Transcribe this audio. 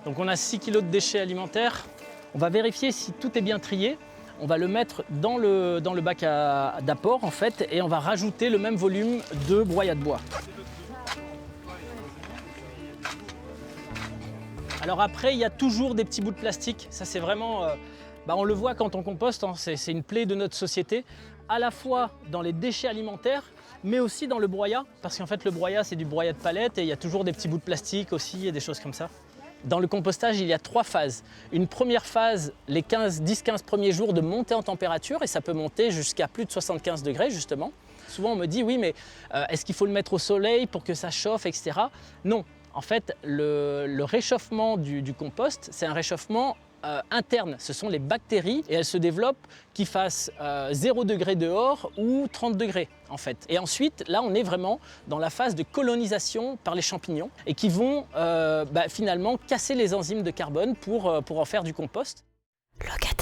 Donc on a 6 kg de déchets alimentaires. On va vérifier si tout est bien trié. On va le mettre dans le bac d'apport en fait et on va rajouter le même volume de broyat de bois. Alors après, il y a toujours des petits bouts de plastique. Ça c'est vraiment, on le voit quand on composte, hein, c'est une plaie de notre société, à la fois dans les déchets alimentaires, mais aussi dans le broyat, parce qu'en fait le broyat c'est du broyat de palette et il y a toujours des petits bouts de plastique aussi et des choses comme ça. Dans le compostage, il y a 3 phases. Une première phase, les 10-15 premiers jours de montée en température, et ça peut monter jusqu'à plus de 75 degrés justement. Souvent on me dit oui mais est-ce qu'il faut le mettre au soleil pour que ça chauffe, etc. Non, en fait le réchauffement du compost, c'est un réchauffement interne, ce sont les bactéries et elles se développent qu'il fasse 0 degré dehors ou 30 degrés en fait. Et ensuite, là on est vraiment dans la phase de colonisation par les champignons et qui vont finalement casser les enzymes de carbone pour en faire du compost. Locataire.